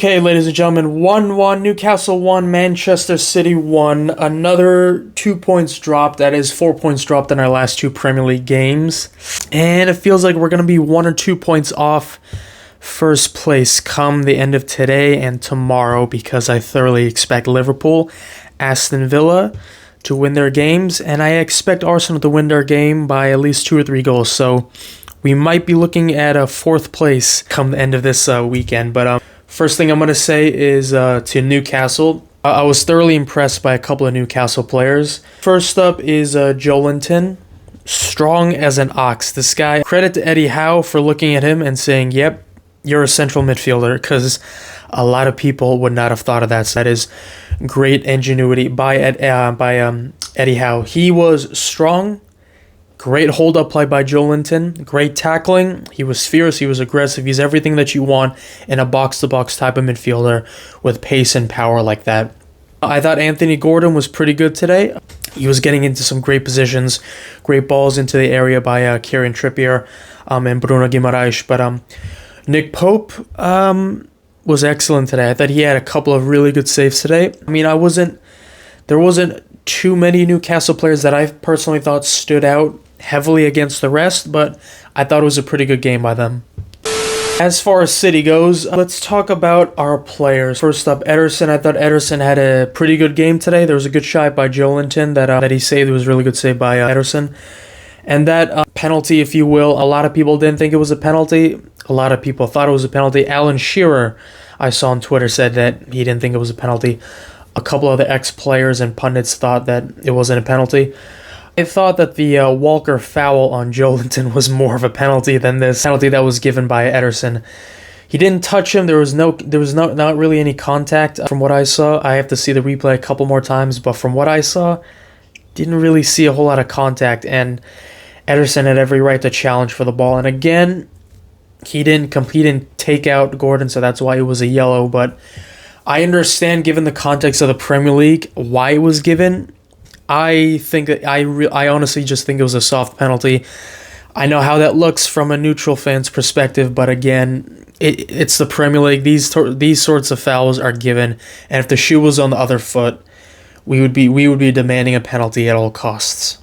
Okay, ladies and gentlemen, 1-1, Newcastle 1, Manchester City 1. Another 2 points dropped. That is 4 points dropped in our last two Premier League games. And it feels like we're going to be 1 or 2 points off first place come the end of today and tomorrow, because I thoroughly expect Liverpool, Aston Villa to win their games, and I expect Arsenal to win their game by at least 2 or 3 goals. So we might be looking at a 4th place come the end of this weekend. But first thing I'm going to say is to Newcastle. I was thoroughly impressed by a couple of Newcastle players. First up is Joelinton. Strong as an ox. This guy, credit to Eddie Howe for looking at him and saying, yep, you're a central midfielder, because a lot of people would not have thought of that. So that is great ingenuity by Eddie Howe. He was strong. Great hold-up play by Joelinton. Great tackling. He was fierce. He was aggressive. He's everything that you want in a box-to-box type of midfielder with pace and power like that. I thought Anthony Gordon was pretty good today. He was getting into some great positions, great balls into the area by Kieran Trippier and Bruno Guimaraes. But Nick Pope was excellent today. I thought he had a couple of really good saves today. I mean, there wasn't too many Newcastle players that I personally thought stood out heavily against the rest, but I thought it was a pretty good game by them. As far as City goes, let's talk about our players. First up, Ederson. I thought Ederson had a pretty good game today. There was a good shot by Joelinton that he saved. It was a really good save by Ederson. And that penalty, if you will, a lot of people didn't think it was a penalty. A lot of people thought it was a penalty. Alan Shearer, I saw on Twitter, said that he didn't think it was a penalty. A couple of the ex-players and pundits thought that it wasn't a penalty. I thought that the Walker foul on Joelinton was more of a penalty than this penalty that was given by Ederson. He didn't touch him. There was not really any contact from what I saw. I have to see the replay a couple more times, but from what I saw, didn't really see a whole lot of contact, and Ederson had every right to challenge for the ball. And again, he didn't take out Gordon, so that's why it was a yellow. But I understand, given the context of the Premier League, why it was given. I think that I honestly just think it was a soft penalty. I know how that looks from a neutral fan's perspective, but again, it's the Premier League. These sorts of fouls are given, and if the shoe was on the other foot, we would be demanding a penalty at all costs.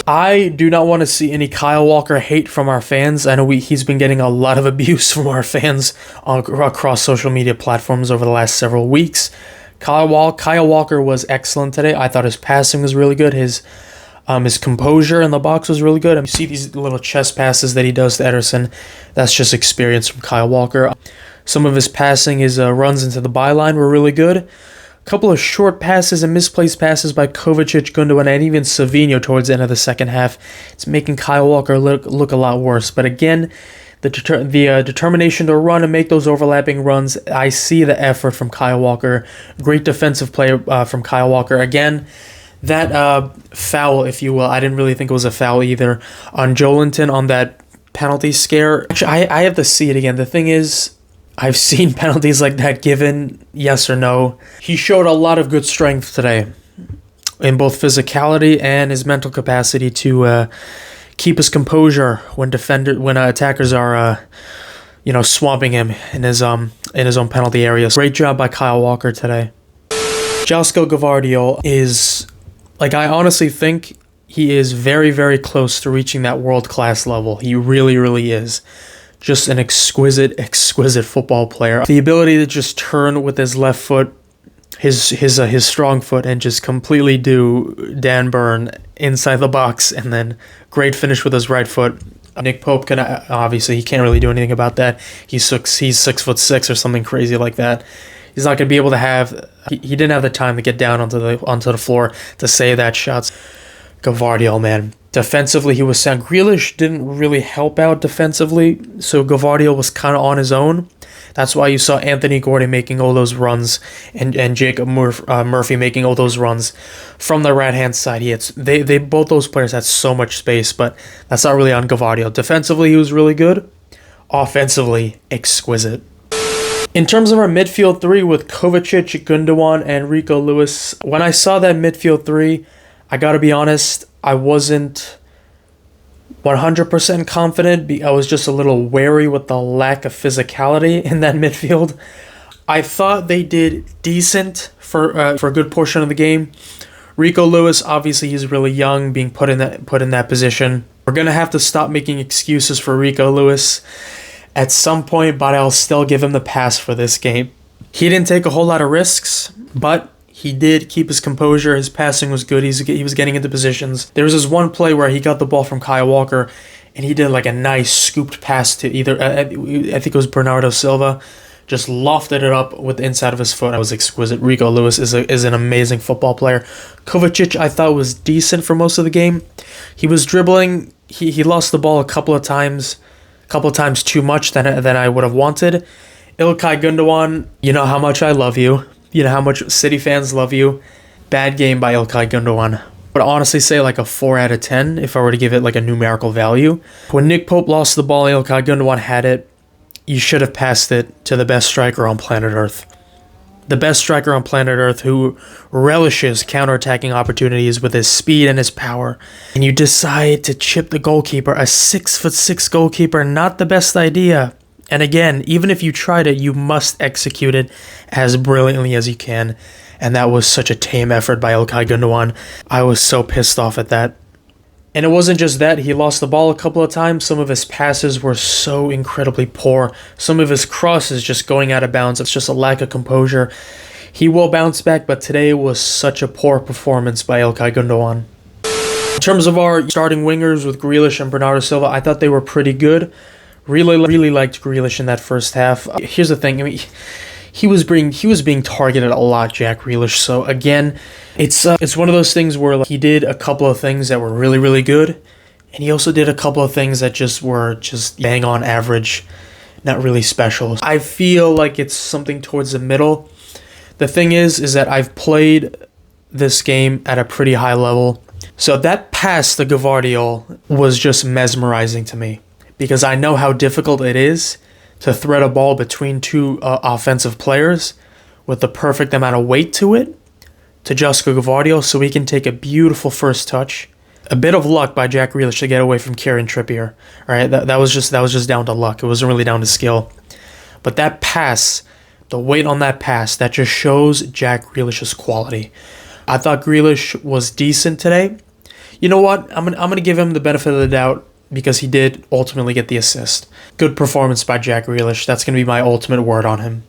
I do not want to see any Kyle Walker hate from our fans. I know he's been getting a lot of abuse from our fans across social media platforms over the last several weeks. Kyle Walker was excellent today. I thought his passing was really good. His composure in the box was really good. You see these little chest passes that he does to Ederson. That's just experience from Kyle Walker. Some of his passing, his runs into the byline were really good. A couple of short passes and misplaced passes by Kovacic, Gundogan, and even Savinho towards the end of the second half. It's making Kyle Walker look a lot worse. But again, the determination to run and make those overlapping runs, I see the effort from Kyle Walker. Great defensive play from Kyle Walker. Again, that foul, if you will, I didn't really think it was a foul either on Joelinton on that penalty scare. Actually, I have to see it again. The thing is, I've seen penalties like that given, yes or no. He showed a lot of good strength today in both physicality and his mental capacity to keep his composure when attackers are swamping him in his own penalty area. Great job by Kyle Walker today. Josko Gvardiol is, I honestly think he is very, very close to reaching that world-class level. He really, really is. Just an exquisite football player. The ability to just turn with his left foot, his strong foot, and just completely do Dan Burn inside the box, and then great finish with his right foot. Nick Pope can obviously he can't really do anything about that. He's 6'6" or something crazy like that. He's not going to be able to have. He didn't have the time to get down onto the floor to save that shot. Gvardiol, man. Defensively, he was sound. Grealish didn't really help out defensively, so Gvardiol was kind of on his own. That's why you saw Anthony Gordon making all those runs and Jacob Murphy making all those runs from the right-hand side. They both those players had so much space, but that's not really on Gvardiol. Defensively, he was really good. Offensively, exquisite. In terms of our midfield three with Kovacic, Gundogan, and Rico Lewis, when I saw that midfield three, I gotta be honest, I wasn't 100% confident. I was just a little wary with the lack of physicality in that midfield. I thought they did decent for a good portion of the game. Rico Lewis, obviously he's really young, being put in that position. We're gonna have to stop making excuses for Rico Lewis at some point, but I'll still give him the pass for this game. He didn't take a whole lot of risks, but he did keep his composure. His passing was good. He was getting into positions. There was this one play where he got the ball from Kyle Walker, and he did like a nice scooped pass to either, I think it was Bernardo Silva, just lofted it up with the inside of his foot. It was exquisite. Rico Lewis is an amazing football player. Kovacic, I thought, was decent for most of the game. He was dribbling. He lost the ball a couple of times too much than I would have wanted. İlkay Gundogan, you know how much I love you. You know how much City fans love you. Bad game by İlkay Gundogan. I would honestly say like a 4 out of 10 if I were to give it like a numerical value. When Nick Pope lost the ball, İlkay Gundogan had it. You should have passed it to the best striker on planet Earth. The best striker on planet Earth who relishes counterattacking opportunities with his speed and his power. And you decide to chip the goalkeeper, a 6'6" goalkeeper, not the best idea. And again, even if you tried it, you must execute it as brilliantly as you can. And that was such a tame effort by İlkay Gundogan. I was so pissed off at that. And it wasn't just that, he lost the ball a couple of times. Some of his passes were so incredibly poor. Some of his crosses just going out of bounds. It's just a lack of composure. He will bounce back, but today was such a poor performance by İlkay Gundogan. In terms of our starting wingers with Grealish and Bernardo Silva, I thought they were pretty good. Really liked Grealish in that first half. Here's the thing, I mean, he was being targeted a lot, Jack Grealish. So again, it's one of those things where like, he did a couple of things that were really good, and he also did a couple of things that were bang on average, not really special. I feel like it's something towards the middle. The thing is that I've played this game at a pretty high level, so that pass to Gvardiol was just mesmerizing to me because I know how difficult it is to thread a ball between two offensive players with the perfect amount of weight to it, to Josko Gvardiol, so he can take a beautiful first touch. A bit of luck by Jack Grealish to get away from Kieran Trippier. All right, that was just down to luck. It wasn't really down to skill. But that pass, the weight on that pass, that just shows Jack Grealish's quality. I thought Grealish was decent today. You know what? I'm gonna give him the benefit of the doubt, because he did ultimately get the assist. Good performance by Jack Grealish. That's going to be my ultimate word on him.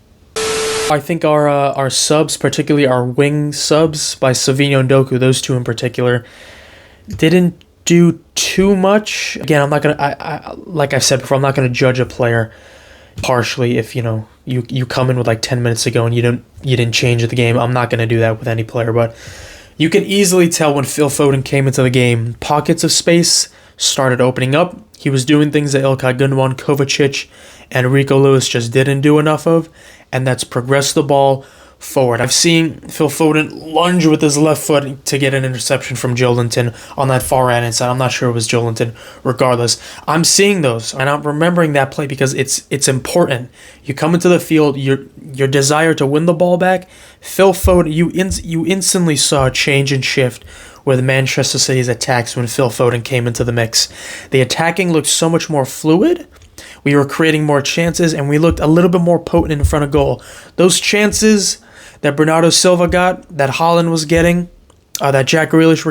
I think our subs, particularly our wing subs by Savinho and Doku, those two in particular, didn't do too much. Again, I'm not going to, like I said before, I'm not going to judge a player partially if, you come in with like 10 minutes ago and you didn't change the game. I'm not going to do that with any player, but you can easily tell when Phil Foden came into the game, pockets of space started opening up. He was doing things that İlkay Gundogan, Kovacic, and Rico Lewis just didn't do enough of, and that's progress the ball forward. I've seen Phil Foden lunge with his left foot to get an interception from Joelinton on that far right hand side. I'm not sure it was Joelinton. Regardless, I'm seeing those, and I'm remembering that play because it's important. You come into the field, your desire to win the ball back. Phil Foden, you instantly saw a change and shift with Manchester City's attacks when Phil Foden came into the mix. The attacking looked so much more fluid. We were creating more chances, and we looked a little bit more potent in front of goal. Those chances that Bernardo Silva got, that Haaland was getting, that Jack Grealish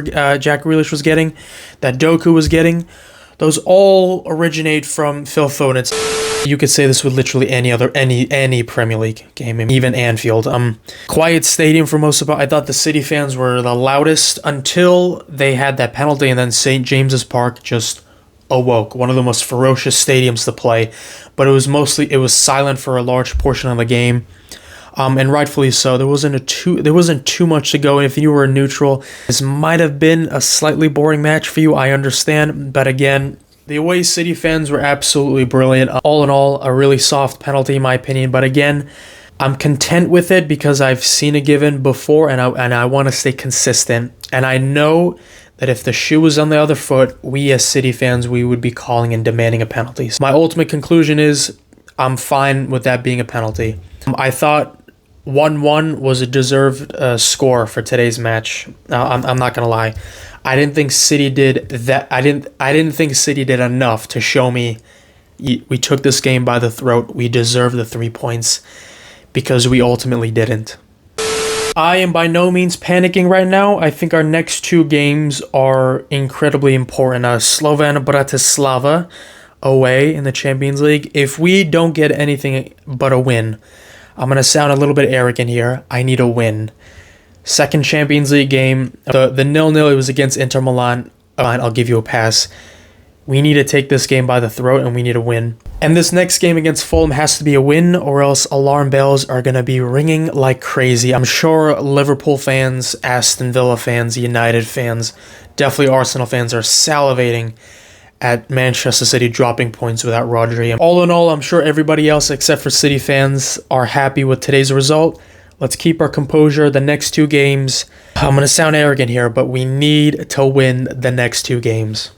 was getting, that Doku was getting, those all originate from Phil Foden. You could say this with literally any Premier League game, even Anfield. Quiet stadium for most of it. I thought the City fans were the loudest until they had that penalty, and then St. James's Park just awoke. One of the most ferocious stadiums to play, but it was silent for a large portion of the game. And rightfully so. There wasn't too much to go. And if you were a neutral, this might have been a slightly boring match for you. I understand, but again, the away City fans were absolutely brilliant. All in all, a really soft penalty in my opinion. But again, I'm content with it because I've seen it given before, and I want to stay consistent. And I know that if the shoe was on the other foot, we as City fans, we would be calling and demanding a penalty. My ultimate conclusion is I'm fine with that being a penalty. I thought 1-1 was a deserved score for today's match. I'm not gonna lie. I didn't think City did that. I didn't think City did enough to show me we took this game by the throat. We deserve the 3 points. because we ultimately didn't. I am by no means panicking right now. I think our next 2 games are incredibly important. Slovan Bratislava away in the Champions League. If we don't get anything but a win, I'm going to sound a little bit arrogant here. I need a win. Second Champions League game, the 0-0, it was against Inter Milan. I'll give you a pass. We need to take this game by the throat, and we need a win. And this next game against Fulham has to be a win, or else alarm bells are going to be ringing like crazy. I'm sure Liverpool fans, Aston Villa fans, United fans, definitely Arsenal fans are salivating at Manchester City dropping points without Rodri. All in all, I'm sure everybody else except for City fans are happy with today's result. Let's keep our composure. The next 2 games, I'm going to sound arrogant here, but we need to win the next 2 games.